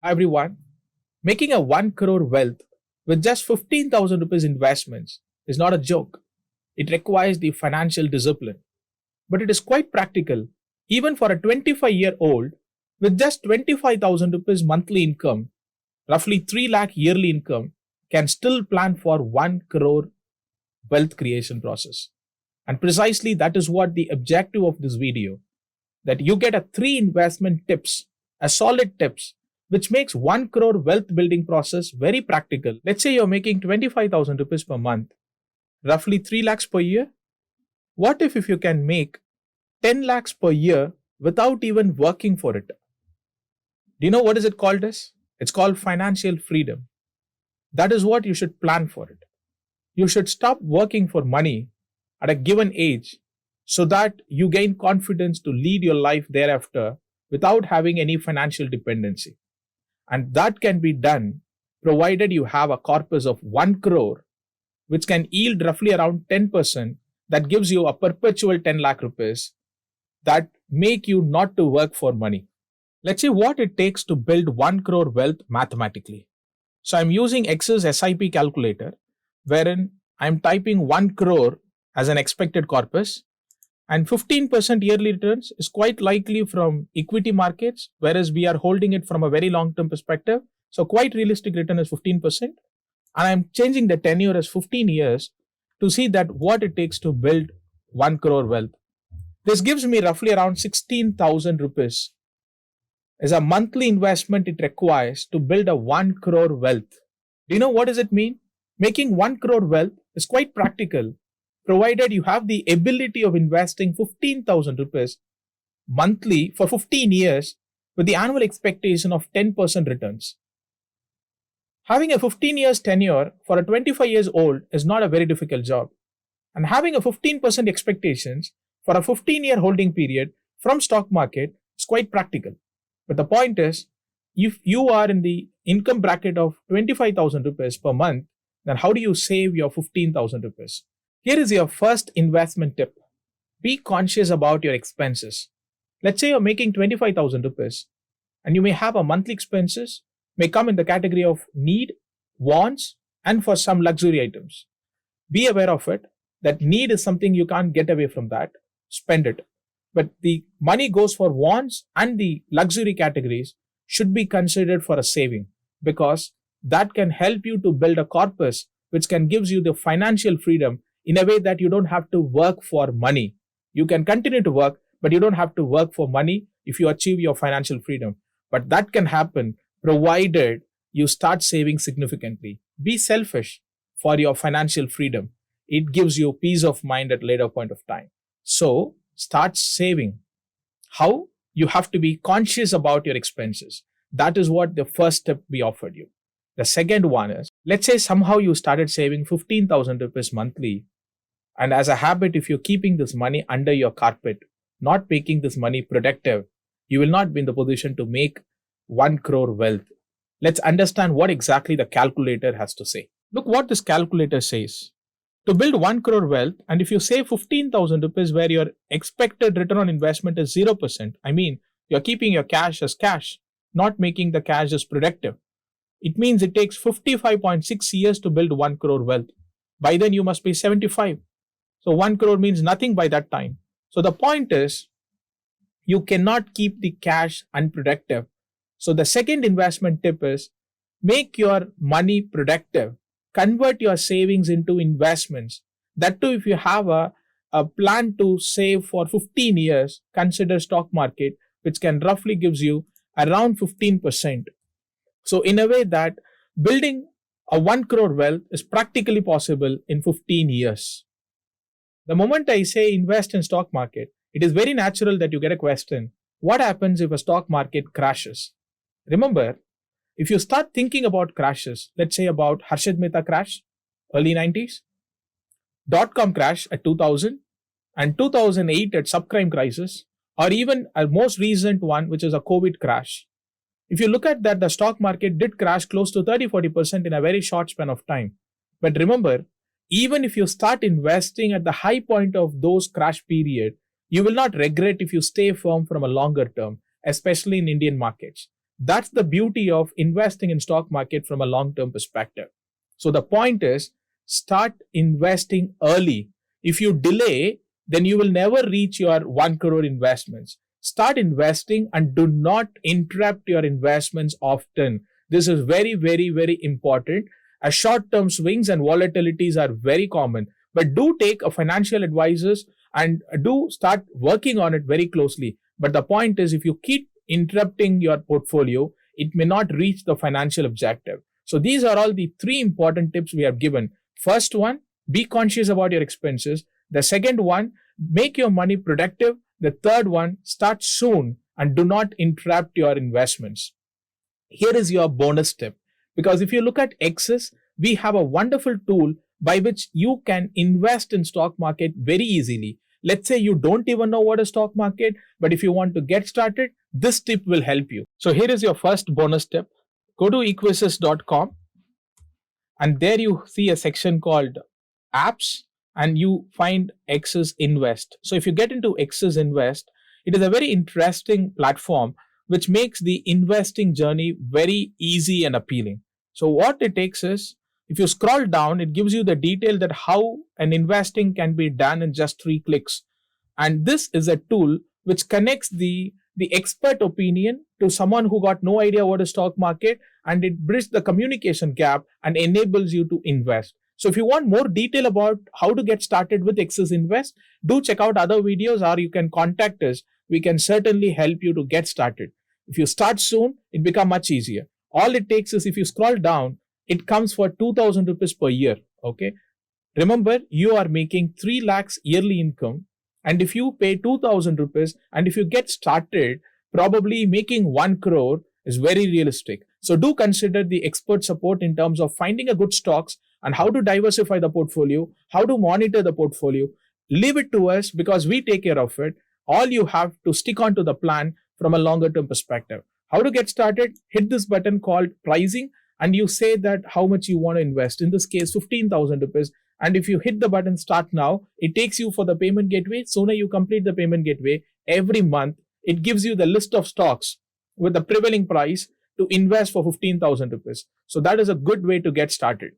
Hi everyone. Making a 1 crore wealth with just 15,000 rupees investments is not a joke. It requires the financial discipline, but it is quite practical. Even for a 25-year-old with just 25,000 rupees monthly income, roughly 3 lakh yearly income, can still plan for 1 crore wealth creation process. And precisely that is what the objective of this video, that you get a 3 investment tips, a solid tips which makes 1 crore wealth building process very practical. Let's say you're making 25,000 rupees per month, roughly 3 lakhs per year. What if you can make 10 lakhs per year without even working for it? Do you know what is it called as? It's called financial freedom. That is what you should plan for it. You should stop working for money at a given age so that you gain confidence to lead your life thereafter without having any financial dependency. And that can be done provided you have a corpus of 1 crore, which can yield roughly around 10%, that gives you a perpetual 10 lakh rupees that make you not to work for money. Let's see what it takes to build 1 crore wealth mathematically. So I'm using Excel's SIP calculator, wherein I'm typing 1 crore as an expected corpus, and 15% yearly returns is quite likely from equity markets, whereas we are holding it from a very long term perspective. So quite realistic return is 15%. And I'm changing the tenure as 15 years to see that what it takes to build 1 crore wealth. This gives me roughly around 16,000 rupees as a monthly investment it requires to build a 1 crore wealth. Do you know what does it mean? Making 1 crore wealth is quite practical, provided you have the ability of investing 15,000 rupees monthly for 15 years with the annual expectation of 10% returns. Having a 15 years tenure for a 25 years old is not a very difficult job. And having a 15% expectations for a 15-year holding period from stock market is quite practical. But the point is, if you are in the income bracket of 25,000 rupees per month, then how do you save your 15,000 rupees? Here is your first investment tip. Be conscious about your expenses. Let's say you're making 25,000 rupees and you may have a monthly expenses may come in the category of need, wants, and for some luxury items. Be aware of it, that need is something you can't get away from that. Spend it. But the money goes for wants and the luxury categories should be considered for a saving, because that can help you to build a corpus which can gives you the financial freedom in a way that you don't have to work for money. You can continue to work, but you don't have to work for money if you achieve your financial freedom. But that can happen provided you start saving significantly. Be selfish for your financial freedom. It gives you peace of mind at later point of time. So start saving. How? You have to be conscious about your expenses. That is what the first step we offered you. The second one is, let's say somehow you started saving 15,000 rupees monthly. And as a habit, if you're keeping this money under your carpet, not making this money productive, you will not be in the position to make 1 crore wealth. Let's understand what exactly the calculator has to say. Look what this calculator says. To build 1 crore wealth, and if you save 15,000 rupees where your expected return on investment is 0%, I mean, you're keeping your cash as cash, not making the cash as productive. It means it takes 55.6 years to build 1 crore wealth. By then you must be 75. So 1 crore means nothing by that time. So the point is, you cannot keep the cash unproductive. So the second investment tip is, make your money productive. Convert your savings into investments. That too, if you have a plan to save for 15 years, consider stock market, which can roughly gives you around 15%. So in a way that building a 1 crore wealth is practically possible in 15 years. The moment I say invest in stock market, it is very natural that you get a question, what happens if a stock market crashes? Remember, if you start thinking about crashes, let's say about Harshad Mehta crash, early 90s, dot-com crash at 2000, and 2008 at subprime crisis, or even a most recent one, which is a COVID crash. If you look at that, the stock market did crash close to 30-40% in a very short span of time. But remember, even if you start investing at the high point of those crash period, you will not regret if you stay firm from a longer term, especially in Indian markets. That's the beauty of investing in stock market from a long-term perspective. So the point is, start investing early. If you delay, then you will never reach your 1 crore investments. Start investing and do not interrupt your investments often. This is very, very, very important. As short-term swings and volatilities are very common, but do take a financial advisors and do start working on it very closely. But the point is, if you keep interrupting your portfolio, it may not reach the financial objective. So these are all the three important tips we have given. First one, be conscious about your expenses. The second one, make your money productive. The third one, start soon and do not interrupt your investments. Here is your bonus tip. Because if you look at Axis, we have a wonderful tool by which you can invest in stock market very easily. Let's say you don't even know what a stock market, but if you want to get started, this tip will help you. So here is your first bonus tip. Go to equisys.com and there you see a section called apps and you find Axis Invest. So if you get into Axis Invest, it is a very interesting platform which makes the investing journey very easy and appealing. So what it takes is, if you scroll down, it gives you the detail that how an investing can be done in just 3 clicks. And this is a tool which connects the expert opinion to someone who got no idea what a stock market, and it bridges the communication gap and enables you to invest. So if you want more detail about how to get started with Axis Invest, do check out other videos or you can contact us. We can certainly help you to get started. If you start soon, it becomes much easier. All it takes is, if you scroll down, it comes for 2,000 rupees per year. Okay. Remember, you are making 3 lakhs yearly income. And if you pay 2,000 rupees and if you get started, probably making 1 crore is very realistic. So do consider the expert support in terms of finding a good stocks and how to diversify the portfolio, how to monitor the portfolio. Leave it to us because we take care of it. All you have to stick on to the plan from a longer term perspective. How to get started? Hit this button called pricing and you say that how much you want to invest. In this case, 15,000 rupees. And if you hit the button start now, it takes you for the payment gateway. Sooner you complete the payment gateway, every month, it gives you the list of stocks with the prevailing price to invest for 15,000 rupees. So that is a good way to get started.